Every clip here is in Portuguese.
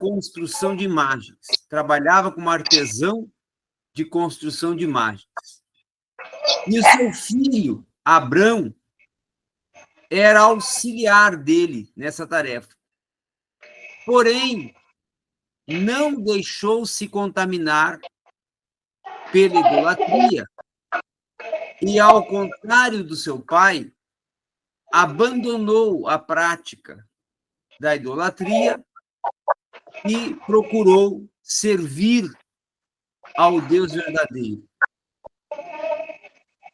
construção de imagens. Trabalhava como artesão de construção de imagens. E o seu filho, Abrão, era auxiliar dele nessa tarefa. Porém, não deixou se contaminar pela idolatria. E, ao contrário do seu pai, abandonou a prática da idolatria e procurou servir ao Deus verdadeiro.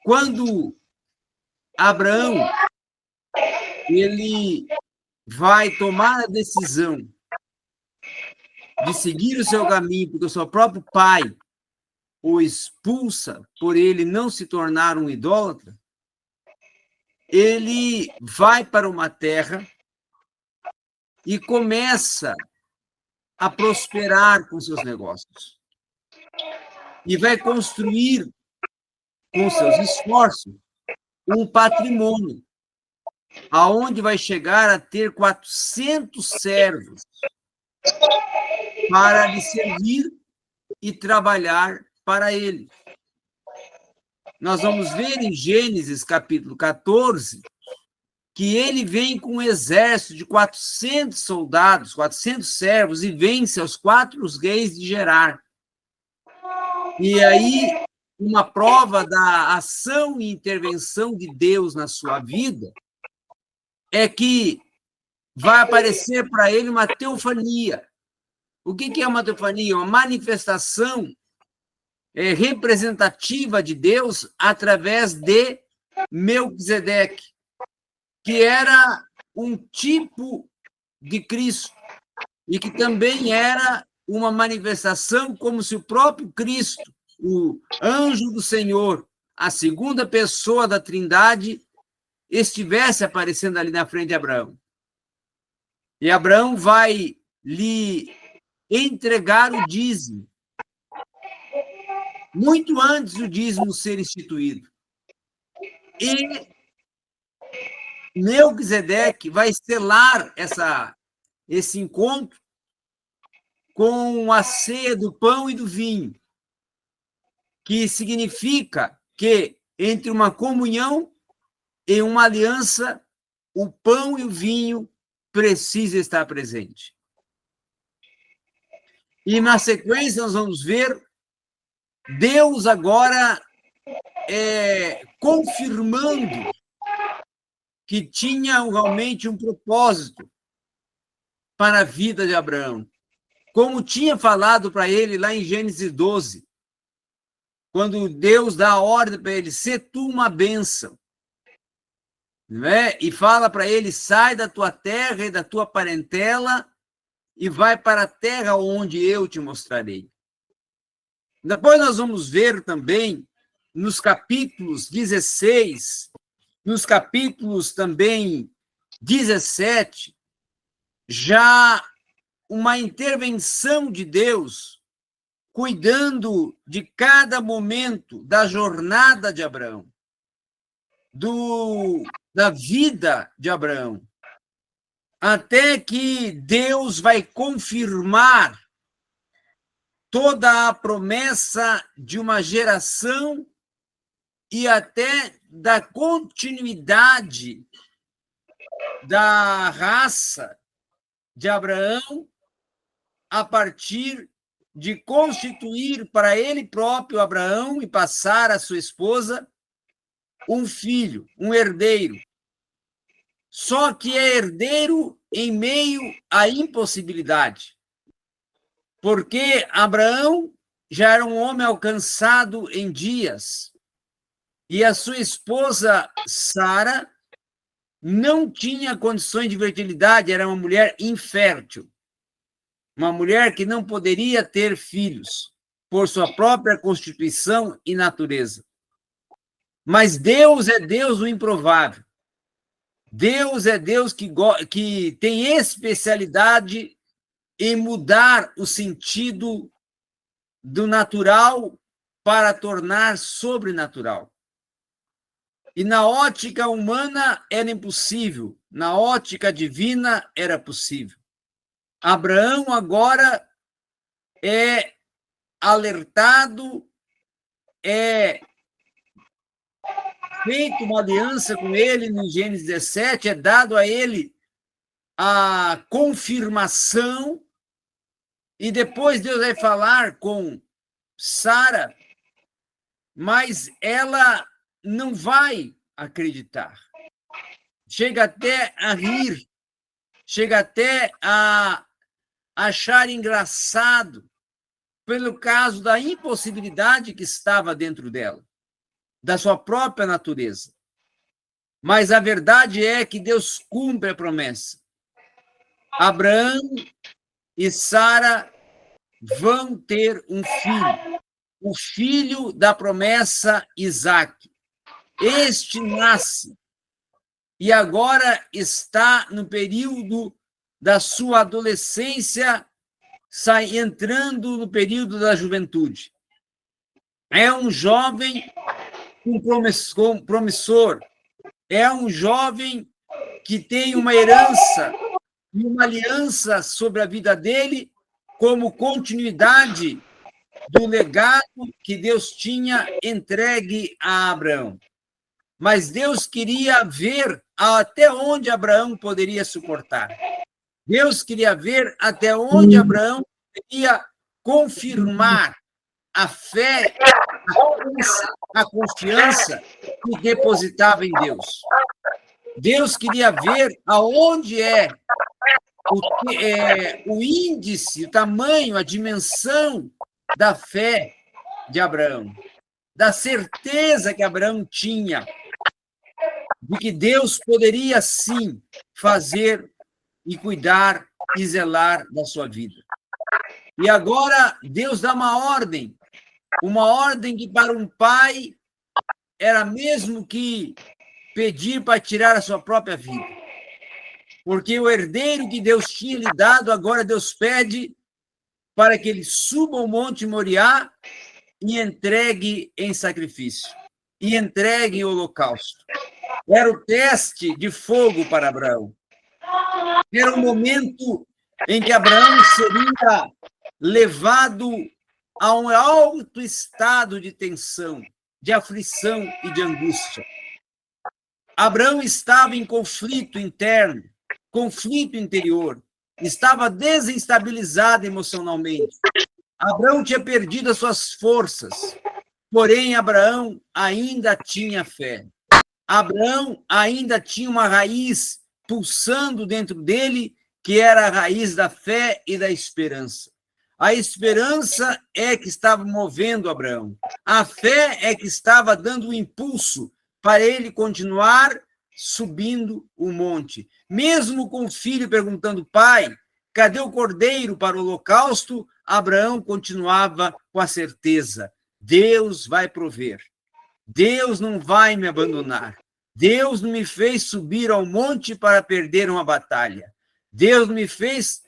Quando Abraão ele vai tomar a decisão de seguir o seu caminho, porque o seu próprio pai o expulsa por ele não se tornar um idólatra, ele vai para uma terra e começa a prosperar com seus negócios. E vai construir, com seus esforços, um patrimônio, aonde vai chegar a ter 400 servos para lhe servir e trabalhar para ele. Nós vamos ver em Gênesis, capítulo 14, que ele vem com um exército de 400 soldados, 400 servos, e vence aos 4 reis de Gerar. E aí, uma prova da ação e intervenção de Deus na sua vida é que vai aparecer para ele uma teofania. O que é uma teofania? Uma manifestação representativa de Deus através de Melquisedeque, que era um tipo de Cristo e que também era uma manifestação como se o próprio Cristo, o anjo do Senhor, a segunda pessoa da Trindade, estivesse aparecendo ali na frente de Abraão. E Abraão vai lhe entregar o dízimo, muito antes do dízimo ser instituído. E Melquisedeque vai selar esse encontro com a ceia do pão e do vinho, que significa que entre uma comunhão e uma aliança, o pão e o vinho precisam estar presentes. E na sequência nós vamos ver Deus agora confirmando que tinha realmente um propósito para a vida de Abraão. Como tinha falado para ele lá em Gênesis 12, quando Deus dá a ordem para ele, sê tu uma bênção, né? E fala para ele, sai da tua terra e da tua parentela e vai para a terra onde eu te mostrarei. Depois nós vamos ver também, nos capítulos 16, nos capítulos também 17, já uma intervenção de Deus cuidando de cada momento da jornada de Abraão, da vida de Abraão, até que Deus vai confirmar toda a promessa de uma geração e até da continuidade da raça de Abraão a partir de constituir para ele próprio, Abraão, e passar a sua esposa, um filho, um herdeiro. Só que é herdeiro em meio à impossibilidade. Porque Abraão já era um homem alcançado em dias, e a sua esposa, Sara, não tinha condições de fertilidade, era uma mulher infértil, uma mulher que não poderia ter filhos, por sua própria constituição e natureza. Mas Deus é Deus do improvável. Deus é Deus que tem especialidade em mudar o sentido do natural para tornar sobrenatural. E na ótica humana era impossível, na ótica divina era possível. Abraão agora é alertado, é feita uma aliança com ele no Gênesis 17, é dado a ele a confirmação, e depois Deus vai falar com Sara, mas ela não vai acreditar. Chega até a rir, chega até a achar engraçado pelo caso da impossibilidade que estava dentro dela, da sua própria natureza. Mas a verdade é que Deus cumpre a promessa. Abraão e Sara vão ter um filho, o filho da promessa, Isaque. Este nasce e agora está no período da sua adolescência, entrando no período da juventude. É um jovem promissor, é um jovem que tem uma herança e uma aliança sobre a vida dele como continuidade do legado que Deus tinha entregue a Abraão. Mas Deus queria ver até onde Abraão poderia suportar. Deus queria ver até onde Abraão poderia confirmar a fé, a confiança que depositava em Deus. Deus queria ver aonde o índice, o tamanho, a dimensão da fé de Abraão, da certeza que Abraão tinha de que Deus poderia, sim, fazer e cuidar e zelar da sua vida. E agora Deus dá uma ordem que para um pai era mesmo que pedir para tirar a sua própria vida. Porque o herdeiro que Deus tinha lhe dado, agora Deus pede para que ele suba ao Monte Moriá e entregue em sacrifício, e entregue em holocausto. Era o teste de fogo para Abraão. Era um momento em que Abraão seria levado a um alto estado de tensão, de aflição e de angústia. Abraão estava em conflito interno, conflito interior, estava desestabilizado emocionalmente. Abraão tinha perdido as suas forças, porém Abraão ainda tinha fé. Abraão ainda tinha uma raiz pulsando dentro dele, que era a raiz da fé e da esperança. A esperança é que estava movendo Abraão. A fé é que estava dando o impulso para ele continuar subindo o monte. Mesmo com o filho perguntando, pai, cadê o cordeiro para o holocausto? Abraão continuava com a certeza, Deus vai prover. Deus não vai me abandonar. Deus não me fez subir ao monte para perder uma batalha. Deus me fez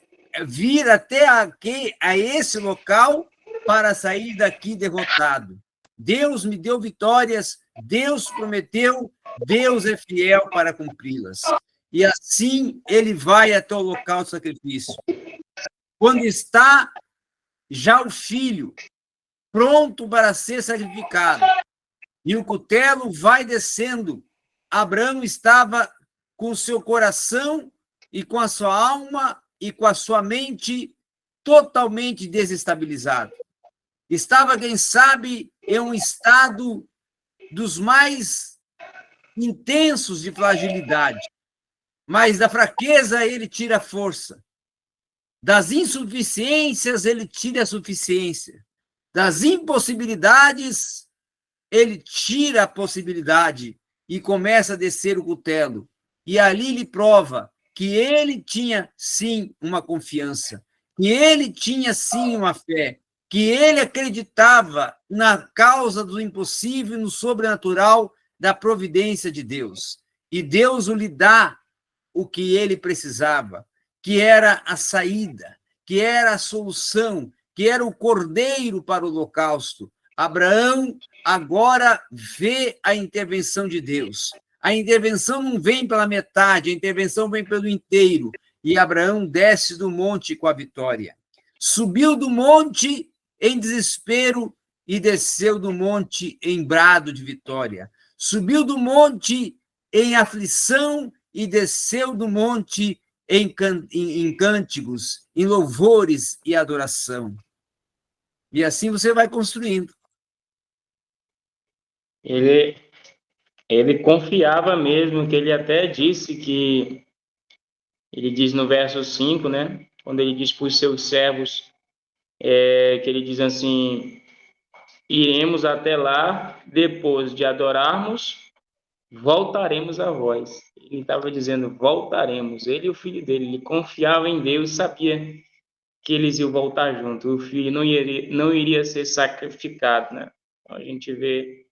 vir até aqui, a esse local para sair daqui derrotado. Deus me deu vitórias, Deus prometeu, Deus é fiel para cumpri-las. E assim ele vai até o local do sacrifício. Quando está já o filho pronto para ser sacrificado, e o cutelo vai descendo, Abraão estava com o seu coração e com a sua alma e com a sua mente totalmente desestabilizado. Estava, quem sabe, em um estado dos mais intensos de fragilidade. Mas da fraqueza ele tira a força. Das insuficiências ele tira a suficiência. Das impossibilidades ele tira a possibilidade e começa a descer o cutelo. E ali lhe prova que ele tinha, sim, uma confiança, que ele tinha, sim, uma fé, que ele acreditava na causa do impossível e no sobrenatural da providência de Deus. E Deus lhe dá o que ele precisava, que era a saída, que era a solução, que era o cordeiro para o holocausto. Abraão agora vê a intervenção de Deus. A intervenção não vem pela metade, a intervenção vem pelo inteiro. E Abraão desce do monte com a vitória. Subiu do monte em desespero e desceu do monte em brado de vitória. Subiu do monte em aflição e desceu do monte em cânticos, em louvores e adoração. E assim você vai construindo. Ele confiava mesmo, que ele até disse que, ele diz no verso 5, né? Quando ele diz para os seus servos, que ele diz assim: iremos até lá, depois de adorarmos, voltaremos a vós. Ele estava dizendo, voltaremos. Ele e o filho dele, ele confiava em Deus, sabia que eles iam voltar junto. O filho não iria ser sacrificado, né? Então, a gente vê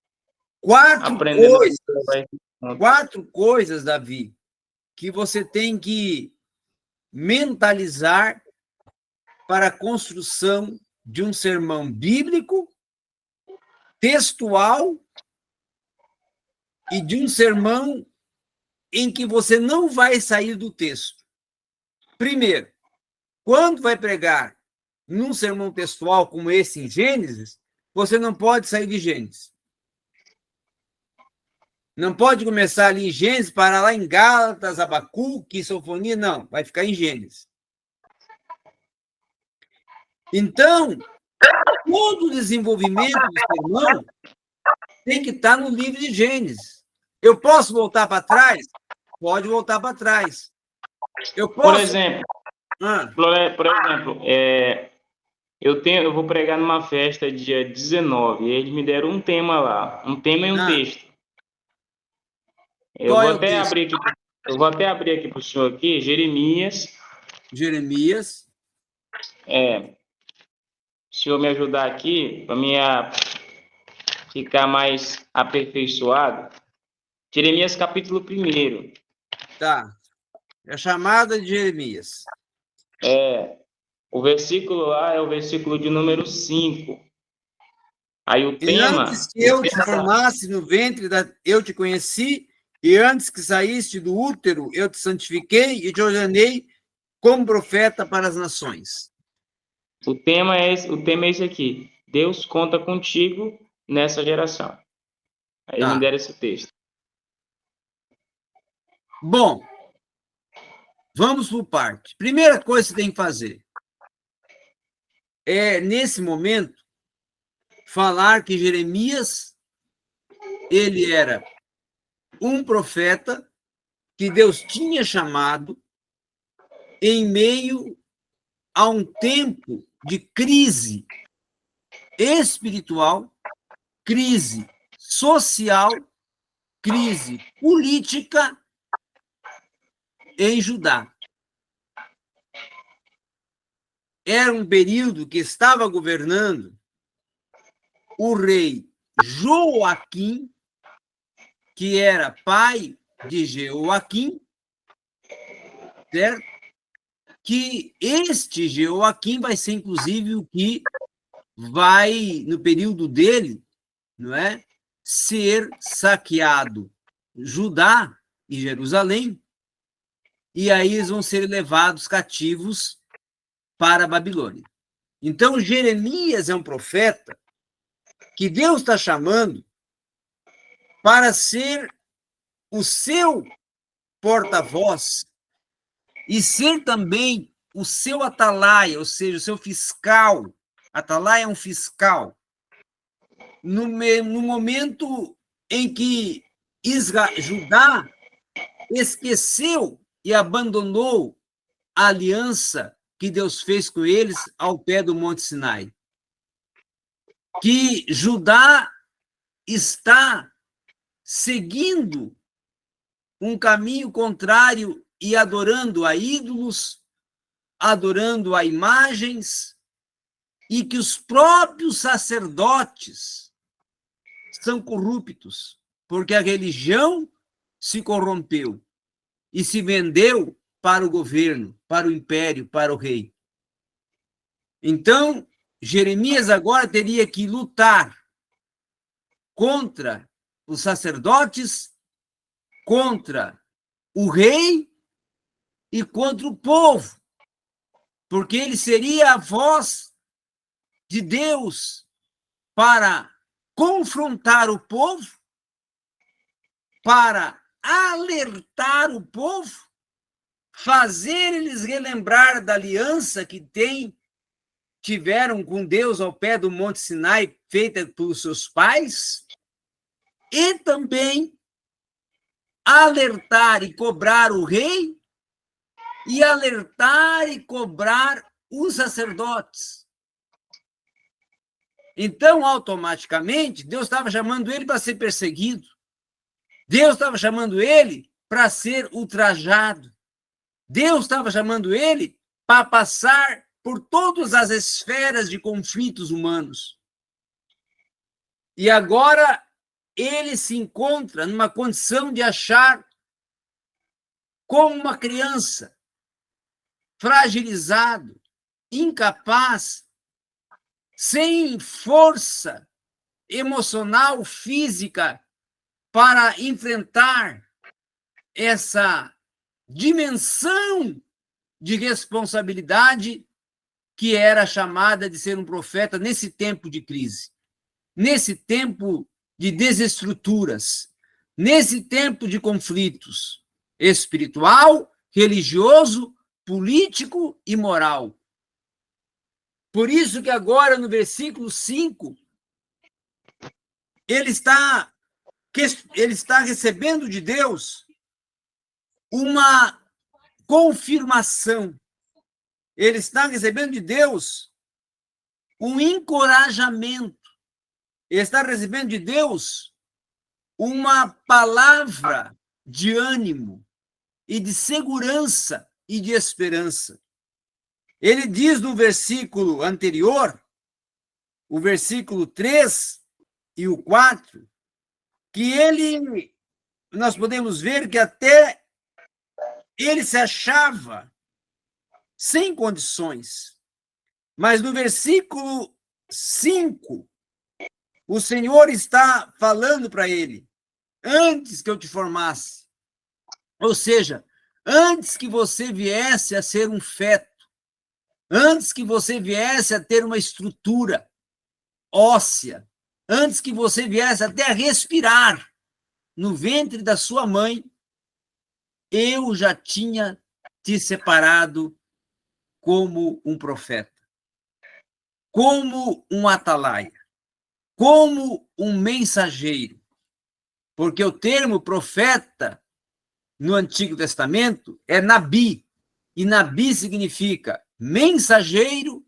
aprendendo quatro coisas, Davi, que você tem que mentalizar para a construção de um sermão bíblico, textual e de um sermão em que você não vai sair do texto. Primeiro, quando vai pregar num sermão textual como esse em Gênesis, você não pode sair de Gênesis. Não pode começar ali em Gênesis, parar lá em Gálatas, Abacuque, Sofonia, não, vai ficar em Gênesis. Então, todo o desenvolvimento do sermão tem que estar no livro de Gênesis. Eu posso voltar para trás? Pode voltar para trás. Eu posso... Por exemplo, eu vou pregar numa festa dia 19, e eles me deram um tema lá, um tema e um texto. Eu vou até abrir aqui para o senhor aqui, Jeremias. Se o senhor me ajudar aqui, para mim ficar mais aperfeiçoado. Jeremias capítulo 1. Tá. É a chamada de Jeremias. O versículo lá é o versículo de número 5. Aí o tema... Antes que eu te formasse no ventre, eu te conheci, e antes que saíste do útero, eu te santifiquei e te ordenei como profeta para as nações. O tema é esse aqui. Deus conta contigo nessa geração. Aí me deram esse texto. Bom, vamos por parte. Primeira coisa que você tem que fazer é, nesse momento, falar que Jeremias, ele era um profeta que Deus tinha chamado em meio a um tempo de crise espiritual, crise social, crise política em Judá. Era um período que estava governando o rei Joaquim, que era pai de Jeoaquim, certo? Que este Jeoaquim vai ser, inclusive, o que vai, no período dele, não é, ser saqueado Judá e Jerusalém, e aí eles vão ser levados cativos para a Babilônia. Então, Jeremias é um profeta que Deus está chamando para ser o seu porta-voz e ser também o seu atalaia, ou seja, o seu fiscal. Atalaia é um fiscal. No momento em que Judá esqueceu e abandonou a aliança que Deus fez com eles ao pé do Monte Sinai. Que Judá está seguindo um caminho contrário e adorando a ídolos, adorando a imagens, e que os próprios sacerdotes são corruptos, porque a religião se corrompeu e se vendeu para o governo, para o império, para o rei. Então, Jeremias agora teria que lutar contra os sacerdotes, contra o rei e contra o povo, porque ele seria a voz de Deus para confrontar o povo, para alertar o povo, fazer eles relembrar da aliança que tiveram com Deus ao pé do Monte Sinai, feita pelos seus pais, e também alertar e cobrar o rei, e alertar e cobrar os sacerdotes. Então, automaticamente, Deus estava chamando ele para ser perseguido. Deus estava chamando ele para ser ultrajado. Deus estava chamando ele para passar por todas as esferas de conflitos humanos. E agora ele se encontra numa condição de achar como uma criança, fragilizado, incapaz, sem força emocional, física, para enfrentar essa dimensão de responsabilidade que era chamada de ser um profeta nesse tempo de crise, nesse tempo de desestruturas, nesse tempo de conflitos espiritual, religioso, político e moral. Por isso que agora, no versículo 5, ele está recebendo de Deus uma confirmação. Ele está recebendo de Deus um encorajamento. Ele está recebendo de Deus uma palavra de ânimo e de segurança e de esperança. Ele diz no versículo anterior, o versículo 3 e o 4, que nós podemos ver que até ele se achava sem condições. Mas no versículo 5, o Senhor está falando para ele, antes que eu te formasse, ou seja, antes que você viesse a ser um feto, antes que você viesse a ter uma estrutura óssea, antes que você viesse até a respirar no ventre da sua mãe, eu já tinha te separado como um profeta, como um atalaia, como um mensageiro. Porque o termo profeta no Antigo Testamento é nabi, e nabi significa mensageiro,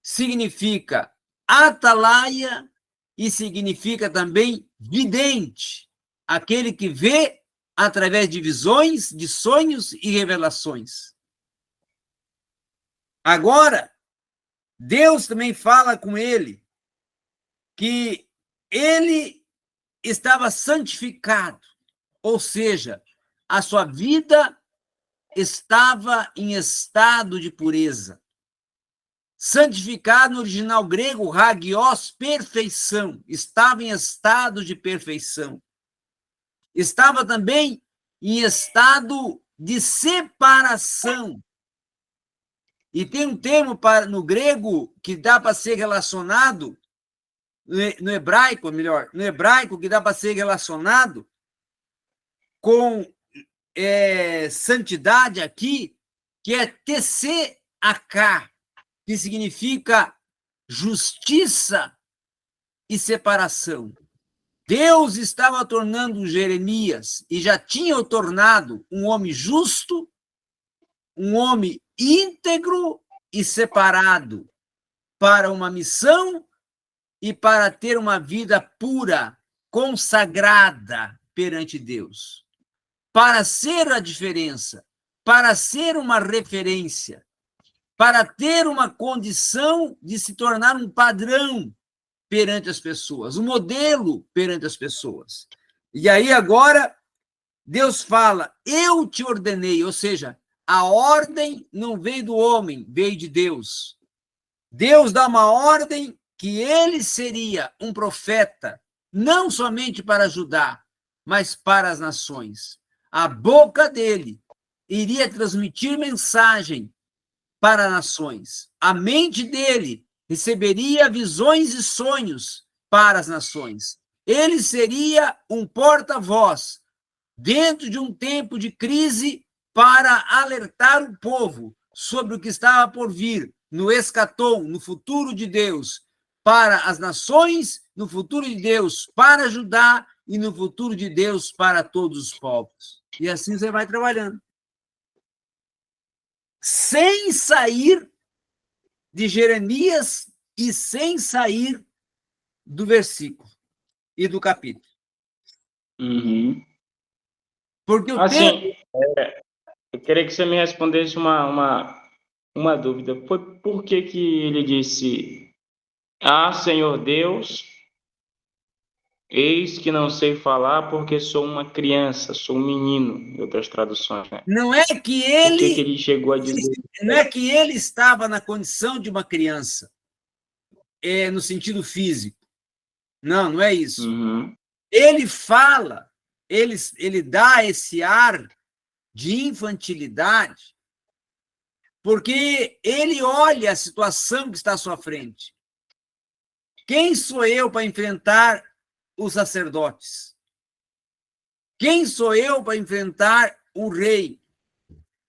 significa atalaia e significa também vidente, aquele que vê através de visões, de sonhos e revelações. Agora, Deus também fala com ele que ele estava santificado, ou seja, a sua vida estava em estado de pureza. Santificado no original grego, hagios, perfeição, estava em estado de perfeição. Estava também em estado de separação. E tem um termo no grego que dá para ser relacionado, no hebraico, que dá para ser relacionado com santidade aqui, que é TCAK, que significa justiça e separação. Deus estava tornando Jeremias, e já tinha o tornado, um homem justo, um homem íntegro e separado para uma missão e para ter uma vida pura, consagrada perante Deus, para ser a diferença, para ser uma referência, para ter uma condição de se tornar um padrão perante as pessoas, um modelo perante as pessoas. E aí agora Deus fala, eu te ordenei, ou seja, a ordem não veio do homem, veio de Deus. Deus dá uma ordem que ele seria um profeta, não somente para Judá, mas para as nações. A boca dele iria transmitir mensagem para nações. A mente dele receberia visões e sonhos para as nações. Ele seria um porta-voz dentro de um tempo de crise para alertar o povo sobre o que estava por vir no escatom, no futuro de Deus, para as nações, no futuro de Deus para Judá e no futuro de Deus para todos os povos. E assim você vai trabalhando. Sem sair de Jeremias e sem sair do versículo e do capítulo. Uhum. Porque o assim, eu queria que você me respondesse uma dúvida. Foi por que ele disse: Ah, Senhor Deus, eis que não sei falar porque sou uma criança, sou um menino, em outras traduções, né? Não é que Por que ele, ele chegou a dizer? não é que ele estava na condição de uma criança, no sentido físico. Não, não é isso. Uhum. Ele fala, ele dá esse ar de infantilidade, porque ele olha a situação que está à sua frente. Quem sou eu para enfrentar os sacerdotes? Quem sou eu para enfrentar o rei?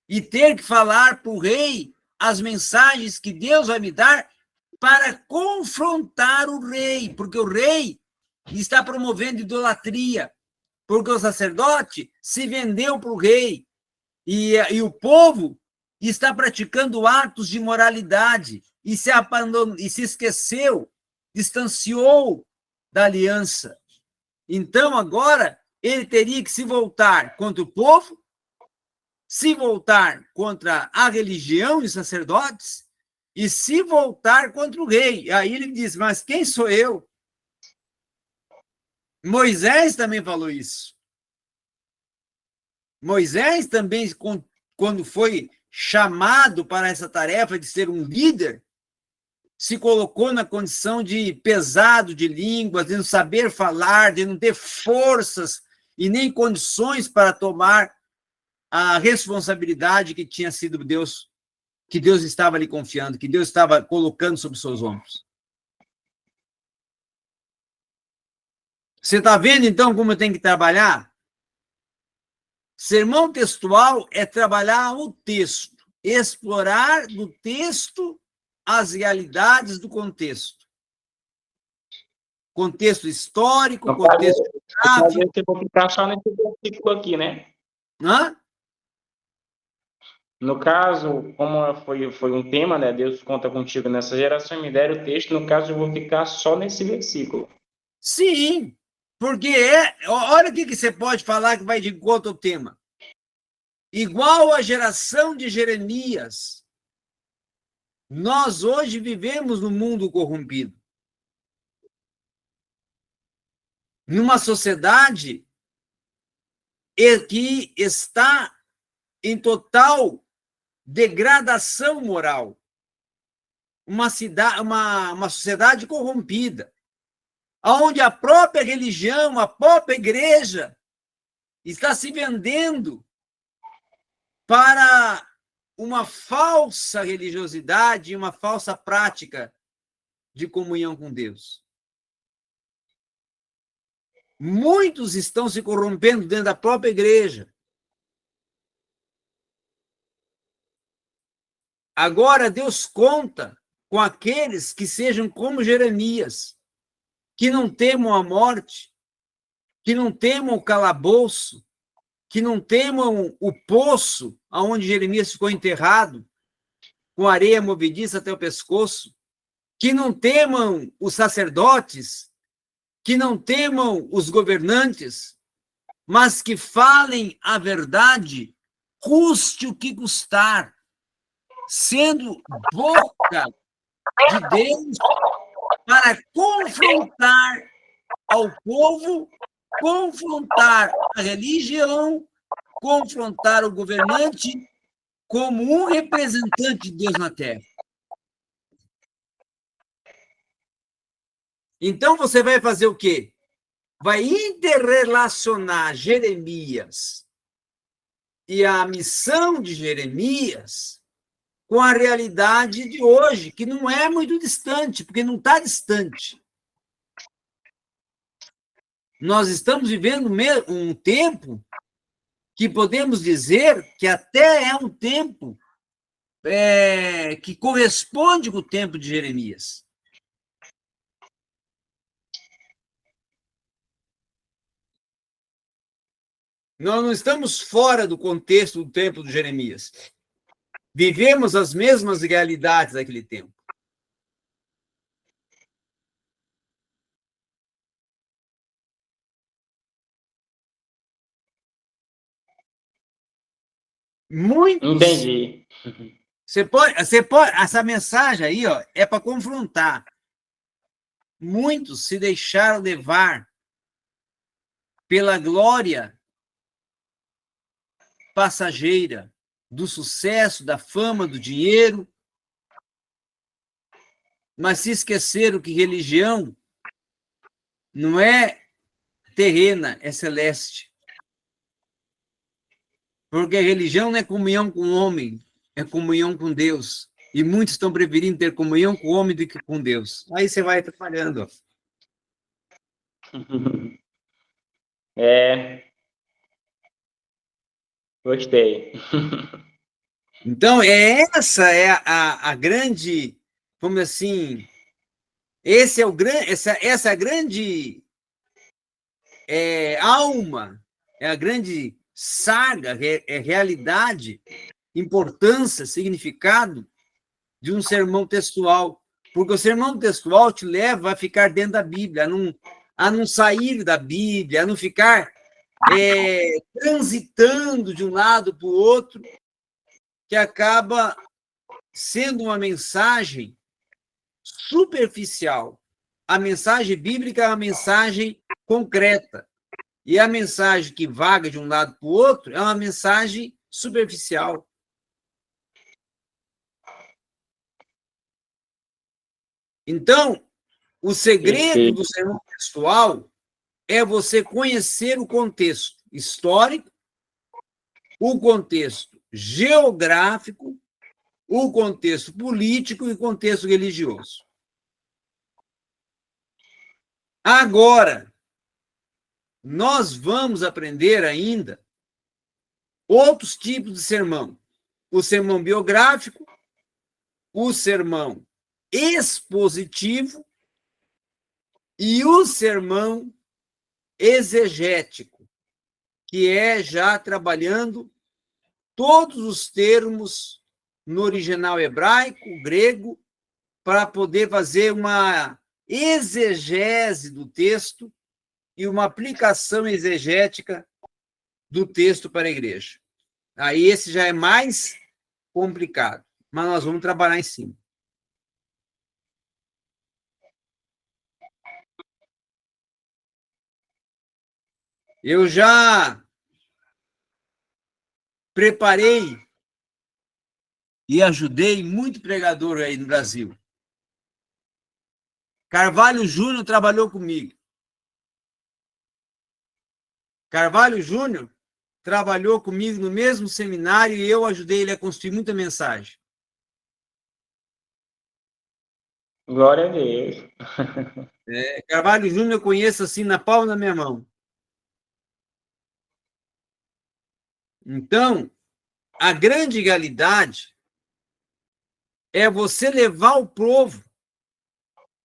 E ter que falar para o rei as mensagens que Deus vai me dar para confrontar o rei, porque o rei está promovendo idolatria, porque o sacerdote se vendeu para o rei e o povo está praticando atos de moralidade e se esqueceu, distanciou da aliança. Então, agora, ele teria que se voltar contra o povo, se voltar contra a religião e os sacerdotes e se voltar contra o rei. Aí ele diz, mas quem sou eu? Moisés também falou isso. Moisés também, quando foi chamado para essa tarefa de ser um líder, se colocou na condição de pesado de línguas, de não saber falar, de não ter forças e nem condições para tomar a responsabilidade que tinha sido Deus, que Deus estava lhe confiando, que Deus estava colocando sobre seus ombros. Você está vendo, então, como tem que trabalhar? Sermão textual é trabalhar o texto, explorar do texto as realidades do contexto. Contexto histórico, contexto geográfico. Eu vou ficar só nesse versículo aqui, né? Hã? No caso, como foi um tema, né? Deus conta contigo nessa geração, me deram o texto, no caso eu vou ficar só nesse versículo. Sim, porque olha o que você pode falar que vai de encontro ao tema. Igual a geração de Jeremias, nós hoje vivemos num mundo corrompido. Numa sociedade que está em total degradação moral. Uma sociedade corrompida, onde a própria religião, a própria igreja está se vendendo para uma falsa religiosidade, uma falsa prática de comunhão com Deus. Muitos estão se corrompendo dentro da própria igreja. Agora Deus conta com aqueles que sejam como Jeremias, que não temam a morte, que não temam o calabouço, que não temam o poço onde Jeremias ficou enterrado, com areia movediça até o pescoço, que não temam os sacerdotes, que não temam os governantes, mas que falem a verdade, custe o que custar, sendo boca de Deus para confrontar ao povo, confrontar a religião, confrontar o governante como um representante de Deus na Terra. Então, você vai fazer o quê? Vai interrelacionar Jeremias e a missão de Jeremias com a realidade de hoje, que não é muito distante, porque não está distante. Nós estamos vivendo um tempo que podemos dizer que até é um tempo que corresponde com o tempo de Jeremias. Nós não estamos fora do contexto do tempo de Jeremias. Vivemos as mesmas realidades daquele tempo. Muitos. Entendi. Você pode, essa mensagem aí, ó, é para confrontar. Muitos se deixaram levar pela glória passageira do sucesso, da fama, do dinheiro, mas se esqueceram que religião não é terrena, é celeste. Porque religião não é comunhão com o homem, é comunhão com Deus. E muitos estão preferindo ter comunhão com o homem do que com Deus. Aí você vai atrapalhando. Gostei. Então, essa é a grande, como assim, essa é a grande alma, é a grande saga, realidade, importância, significado de um sermão textual. Porque o sermão textual te leva a ficar dentro da Bíblia, a não sair da Bíblia, a não ficar transitando de um lado para o outro, que acaba sendo uma mensagem superficial. A mensagem bíblica é uma mensagem concreta. E a mensagem que vaga de um lado para o outro é uma mensagem superficial. Então, o segredo do sermão textual é você conhecer o contexto histórico, o contexto geográfico, o contexto político e o contexto religioso. Agora, nós vamos aprender ainda outros tipos de sermão. O sermão biográfico, o sermão expositivo e o sermão exegético, que é já trabalhando todos os termos no original hebraico, grego, para poder fazer uma exegese do texto e uma aplicação exegética do texto para a igreja. Aí esse já é mais complicado, mas nós vamos trabalhar em cima. Eu já preparei e ajudei muito pregador aí no Brasil. Carvalho Júnior trabalhou comigo. Carvalho Júnior trabalhou comigo no mesmo seminário e eu ajudei ele a construir muita mensagem. Glória a Deus. Carvalho Júnior eu conheço assim na palma da minha mão. Então, a grande realidade é você levar o povo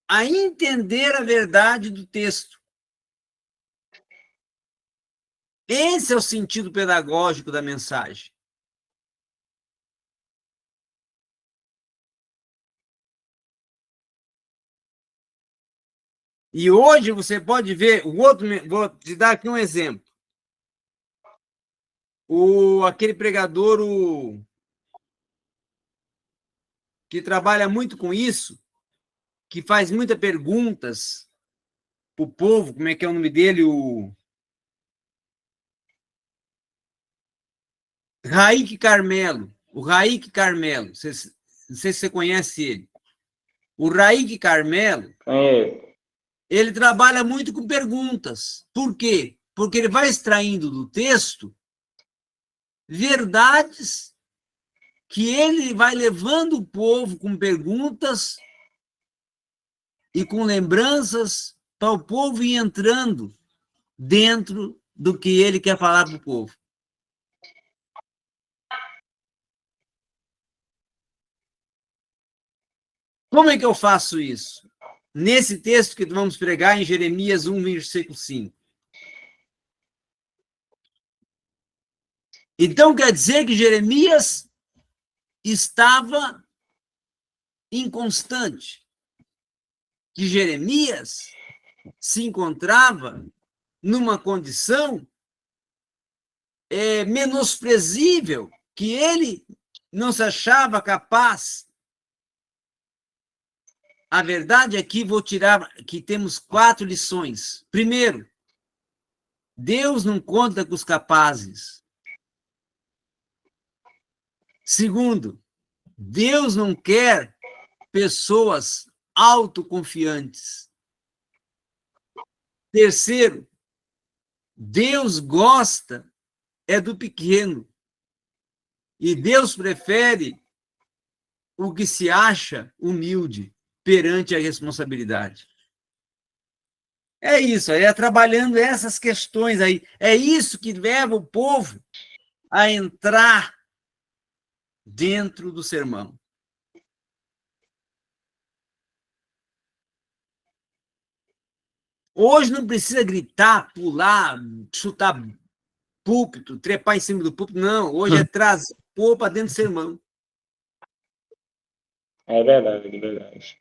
a entender a verdade do texto. Esse é o sentido pedagógico da mensagem. E hoje você pode ver o outro. Vou te dar aqui um exemplo. Aquele pregador que trabalha muito com isso, que faz muitas perguntas para o povo, como é que é o nome dele? O Raik Carmelo. O Raik Carmelo. Não sei se você conhece ele. O Raik Carmelo, ele trabalha muito com perguntas. Por quê? Porque ele vai extraindo do texto verdades que ele vai levando o povo com perguntas e com lembranças para o povo ir entrando dentro do que ele quer falar para o povo. Como é que eu faço isso? Nesse texto que vamos pregar em Jeremias 1, versículo 5. Então, quer dizer que Jeremias estava inconstante, que Jeremias se encontrava numa condição menosprezível, que ele não se achava capaz. A verdade é que vou tirar que temos 4 lições. Primeiro, Deus não conta com os capazes. Segundo, Deus não quer pessoas autoconfiantes. Terceiro, Deus gosta do pequeno. E Deus prefere o que se acha humilde perante a responsabilidade. É isso, é trabalhando essas questões aí. É isso que leva o povo a entrar dentro do sermão. Hoje não precisa gritar, pular, chutar púlpito, trepar em cima do púlpito, não. Hoje é trazer o povo para dentro do sermão. É verdade, é verdade.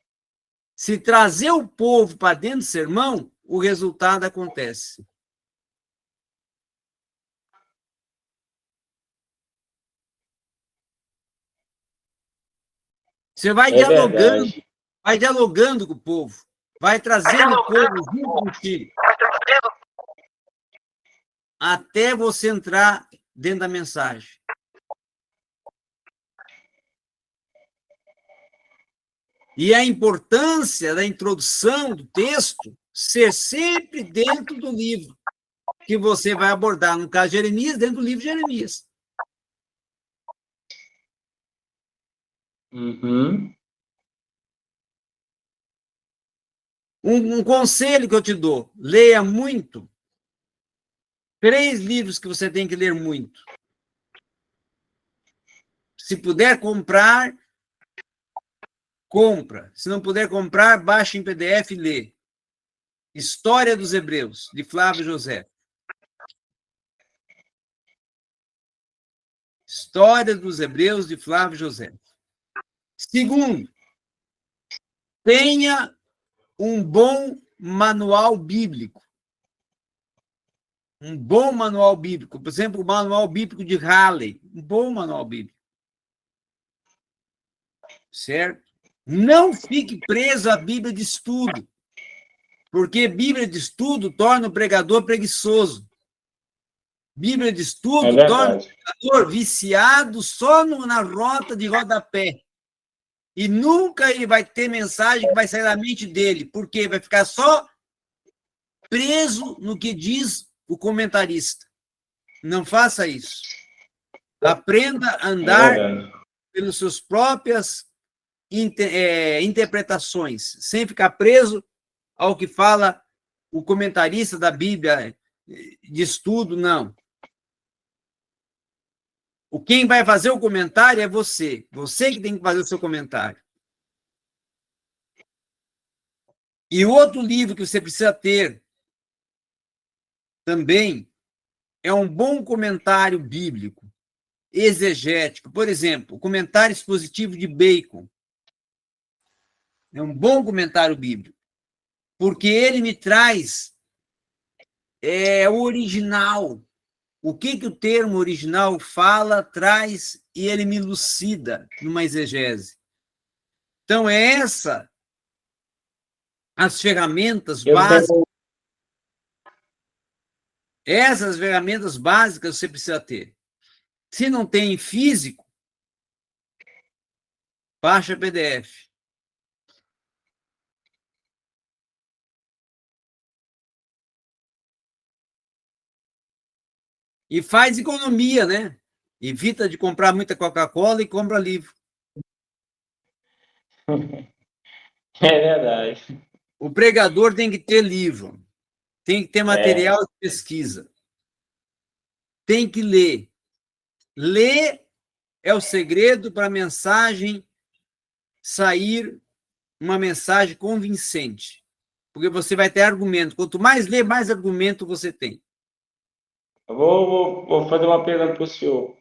Se trazer o povo para dentro do sermão, o resultado acontece. Você vai dialogando com o povo, vai trazendo o povo junto contigo, até você entrar dentro da mensagem. E a importância da introdução do texto ser sempre dentro do livro que você vai abordar, no caso de Jeremias, dentro do livro de Jeremias. Uhum. Um conselho que eu te dou, leia muito. 3 livros que você tem que ler muito. Se puder comprar, compra. Se não puder comprar, baixa em PDF e lê. História dos Hebreus, de Flávio José. História dos Hebreus, de Flávio José. Segundo, tenha um bom manual bíblico. Um bom manual bíblico. Por exemplo, o manual bíblico de Halley. Um bom manual bíblico. Certo? Não fique preso à Bíblia de estudo, porque Bíblia de estudo torna o pregador preguiçoso. Bíblia de estudo torna o pregador viciado só na rota de rodapé. E nunca ele vai ter mensagem que vai sair da mente dele, porque vai ficar só preso no que diz o comentarista. Não faça isso. Aprenda a andar pelas suas próprias interpretações, sem ficar preso ao que fala o comentarista da Bíblia de estudo, não. Quem vai fazer o comentário é você. Você que tem que fazer o seu comentário. E outro livro que você precisa ter também é um bom comentário bíblico, exegético. Por exemplo, o comentário expositivo de Bacon. É um bom comentário bíblico, porque ele me traz o original. O que o termo original fala, traz, e ele me elucida numa exegese. Então, as ferramentas básicas. Essas ferramentas básicas você precisa ter. Se não tem em físico, baixa PDF. E faz economia, né? Evita de comprar muita Coca-Cola e compra livro. É verdade. O pregador tem que ter livro, tem que ter material de pesquisa, tem que ler. Ler é o segredo para a mensagem sair uma mensagem convincente, porque você vai ter argumento. Quanto mais ler, mais argumento você tem. Eu vou fazer uma pergunta para o senhor.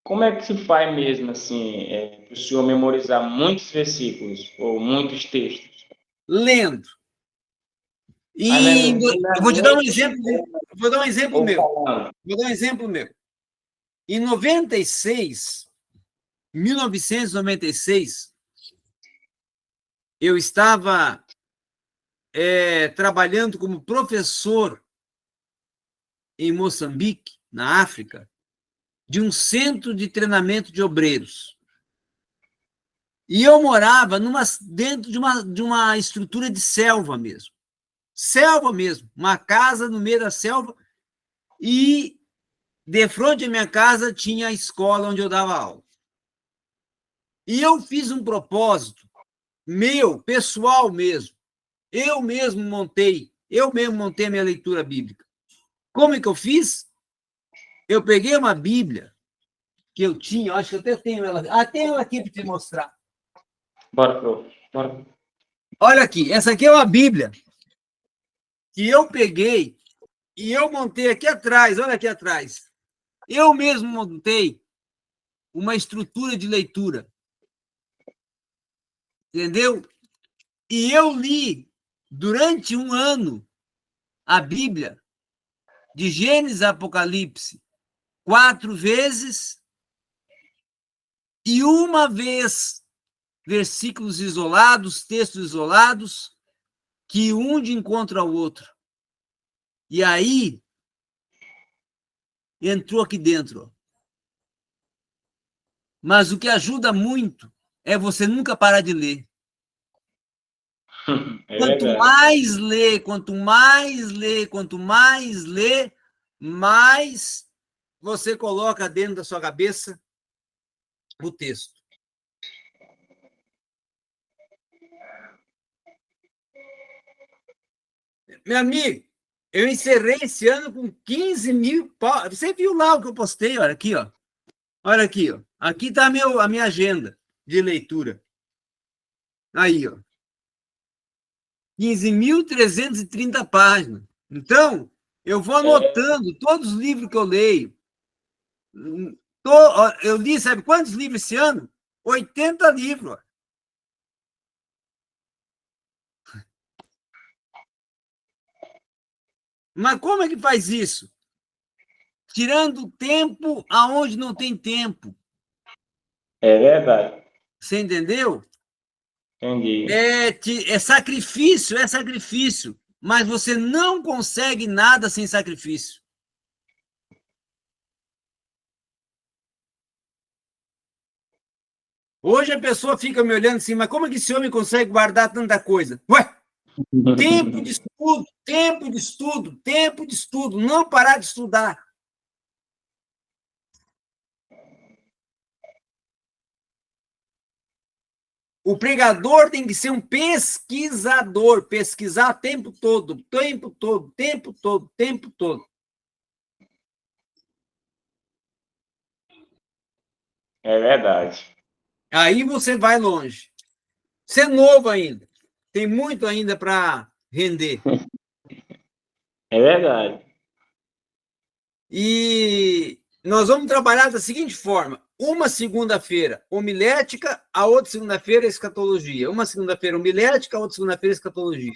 Como é que se faz mesmo, assim, para o senhor memorizar muitos versículos ou muitos textos? Lendo. Mas E eu vou te dar um mente exemplo, vou dar um exemplo ou meu. falando? Vou dar um exemplo meu. Em 1996, eu estava trabalhando como professor em Moçambique, na África, de um centro de treinamento de obreiros. E eu morava dentro de uma estrutura de selva mesmo. Selva mesmo. Uma casa no meio da selva. E de frente à minha casa tinha a escola onde eu dava aula. E eu fiz um propósito meu, pessoal mesmo. Eu mesmo montei a minha leitura bíblica. Como é que eu fiz? Eu peguei uma Bíblia que eu tinha, acho que eu até tenho ela. Tenho ela aqui para te mostrar. Bora, prof. Bora. Olha aqui, essa aqui é uma Bíblia que eu peguei e eu montei aqui atrás, olha aqui atrás. Eu mesmo montei uma estrutura de leitura. Entendeu? E eu li durante um ano a Bíblia, de Gênesis a Apocalipse, 4 vezes, e uma vez versículos isolados, textos isolados, que um de encontro ao outro. E aí entrou aqui dentro. Mas o que ajuda muito é você nunca parar de ler. Quanto Verdade. mais ler, mais você coloca dentro da sua cabeça o texto. Meu amigo, eu encerrei esse ano com 15 mil. Você viu lá o que eu postei? Olha aqui, ó. Olha aqui, ó. Aqui está a minha agenda de leitura. Aí, ó. 15.330 páginas. Então, eu vou anotando todos os livros que eu leio. Eu li, sabe quantos livros esse ano? 80 livros. Mas como é que faz isso? Tirando tempo aonde não tem tempo. É verdade. Você entendeu? Entendi. É sacrifício, mas você não consegue nada sem sacrifício. Hoje a pessoa fica me olhando assim, mas como é que esse homem consegue guardar tanta coisa? Ué, tempo de estudo, tempo de estudo, tempo de estudo, não parar de estudar. O pregador tem que ser um pesquisador, pesquisar o tempo todo, tempo todo, tempo todo, tempo todo. É verdade. Aí você vai longe. Você é novo ainda. Tem muito ainda para render. É verdade. E nós vamos trabalhar da seguinte forma: uma segunda-feira homilética, a outra segunda-feira escatologia. Uma segunda-feira homilética, a outra segunda-feira escatologia.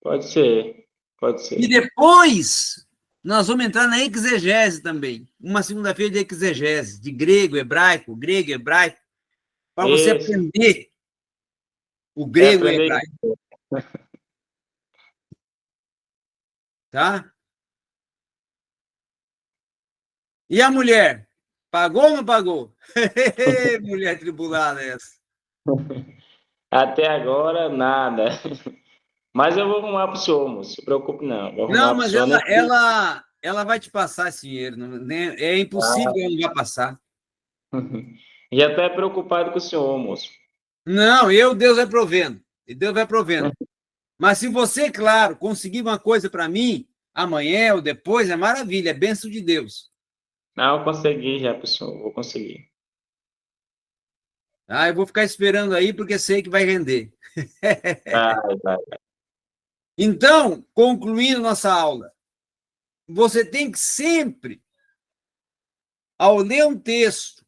Pode ser. Pode E ser. depois nós vamos entrar na exegese também. Uma segunda-feira de exegese, de grego, hebraico, para você Isso. aprender o Quer grego e o aprender? hebraico. Tá? E a mulher? Pagou ou não pagou? Mulher tribulada essa. Até agora, nada. Mas eu vou arrumar para o senhor, moço. Não se preocupe, não. Vou arrumar Não, para o mas senhor. ela vai te passar esse dinheiro. É impossível que ela não vai passar. Já estou preocupado com o senhor, moço. Não, Deus vai provendo. E Deus vai provendo. Mas se você, claro, conseguir uma coisa para mim, amanhã ou depois, é maravilha, é bênção de Deus. Não, eu consegui já, pessoal. Vou conseguir. Eu vou ficar esperando aí, porque sei que vai render. Vai. Então, concluindo nossa aula, você tem que sempre, ao ler um texto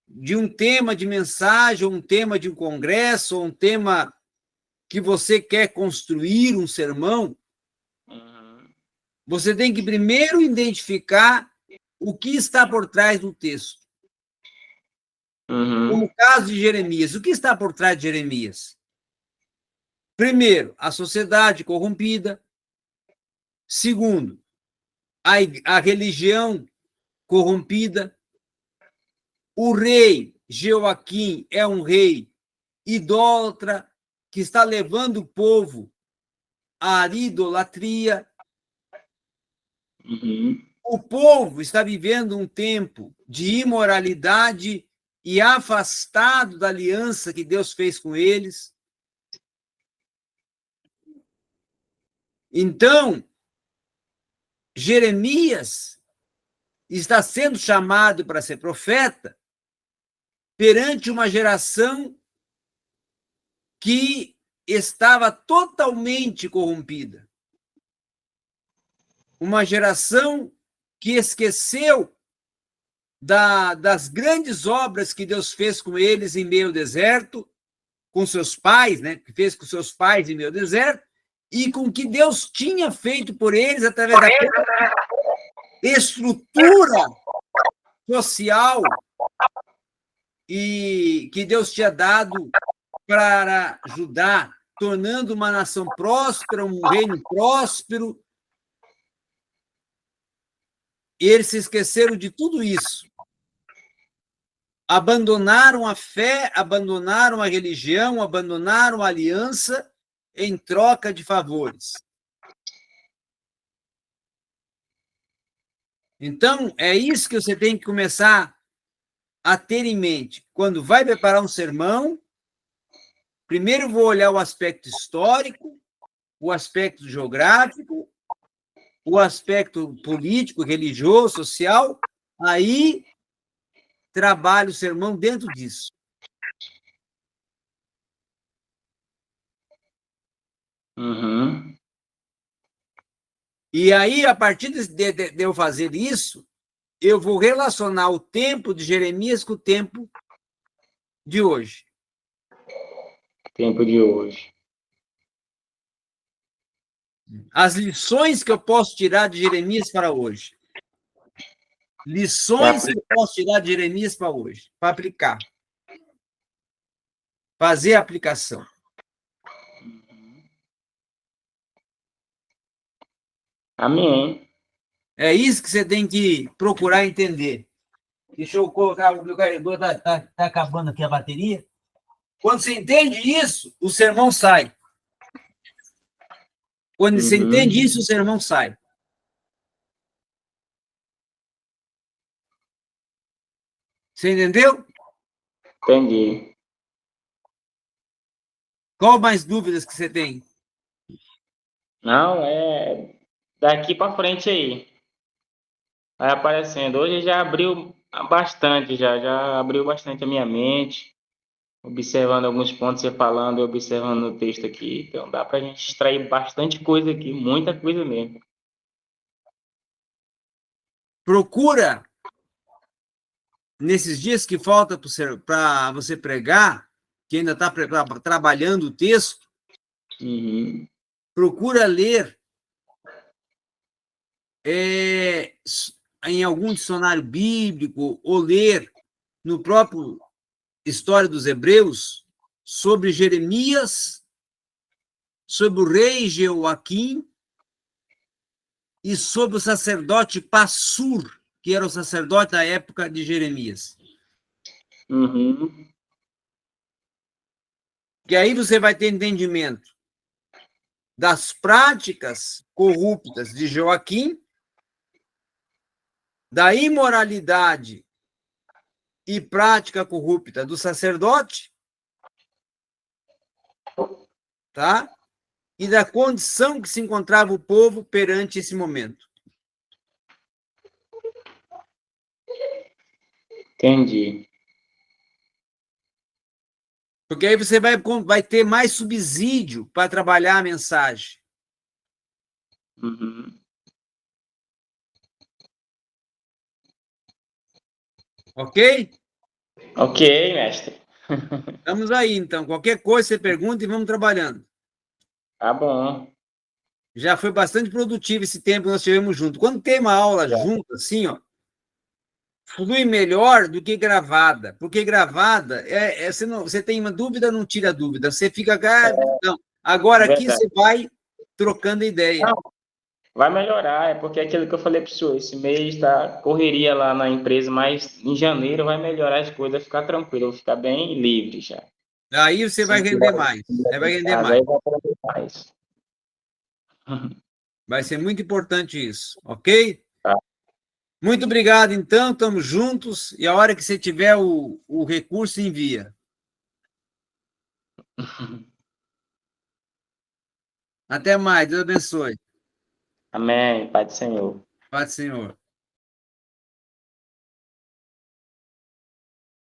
de um tema de mensagem, ou um tema de um congresso, ou um tema que você quer construir um sermão, você tem que primeiro identificar o que está por trás do texto. Como o caso de Jeremias. O que está por trás de Jeremias? Primeiro, a sociedade corrompida. Segundo, a religião corrompida. O rei Jeoaquim é um rei idólatra que está levando o povo à idolatria. O povo está vivendo um tempo de imoralidade e afastado da aliança que Deus fez com eles. Então, Jeremias está sendo chamado para ser profeta perante uma geração que estava totalmente corrompida. Uma geração que esqueceu das grandes obras que Deus fez com eles em meio ao deserto, com seus pais, né? Que fez com seus pais em meio ao deserto, e com o que Deus tinha feito por eles através da estrutura social e que Deus tinha dado para Judá, tornando uma nação próspera, um reino próspero. E eles se esqueceram de tudo isso. Abandonaram a fé, abandonaram a religião, abandonaram a aliança em troca de favores. Então, é isso que você tem que começar a ter em mente. Quando vai preparar um sermão, primeiro vou olhar o aspecto histórico, o aspecto geográfico, o aspecto político, religioso, social, aí trabalho o sermão dentro disso. E aí, a partir de eu fazer isso, eu vou relacionar o tempo de Jeremias com o tempo de hoje. Tempo de hoje. As lições que eu posso tirar de Jeremias para hoje. Lições que eu posso tirar de Jeremias para hoje, para aplicar. Fazer a aplicação. Amém. É isso que você tem que procurar entender. Deixa eu colocar, o meu carregador está acabando aqui a bateria. Quando você entende isso, o sermão sai. Quando você entende isso, o sermão sai. Você entendeu? Entendi. Qual mais dúvidas que você tem? Não, daqui para frente aí. Vai aparecendo. Hoje já abriu bastante, já abriu bastante a minha mente, observando alguns pontos, você falando, observando o texto aqui. Então dá para a gente extrair bastante coisa aqui, muita coisa mesmo. Procura, nesses dias que falta para você pregar, que ainda está trabalhando o texto, procura ler em algum dicionário bíblico ou ler no próprio História dos Hebreus sobre Jeremias, sobre o rei Jeoaquim e sobre o sacerdote Passur, que era o sacerdote da época de Jeremias. Que aí você vai ter entendimento das práticas corruptas de Joaquim, da imoralidade e prática corrupta do sacerdote, tá? E da condição que se encontrava o povo perante esse momento. Entendi. Porque aí você vai ter mais subsídio para trabalhar a mensagem. Uhum. Ok? Ok, mestre. Estamos aí, então. Qualquer coisa você pergunta e vamos trabalhando. Tá bom. Já foi bastante produtivo esse tempo que nós tivemos junto. Quando tem uma aula junto, assim, ó, flui melhor do que gravada. Porque gravada, você tem uma dúvida, não tira dúvida. Você fica. Não. Agora aqui Verdade. você vai trocando ideia. Não, vai melhorar, é porque aquilo que eu falei para o senhor, esse mês tá correria lá na empresa, mas em janeiro vai melhorar as coisas, vai ficar tranquilo, eu vou ficar bem livre já. Aí você vai Sem render tirar mais. Aí vai render casa, mais. aí vai aprender mais. Vai ser muito importante isso, ok? Tá. Muito obrigado, então. Estamos juntos. E a hora que você tiver o recurso, envia. Até mais. Deus abençoe. Amém, Pai do Senhor. Paz do Senhor.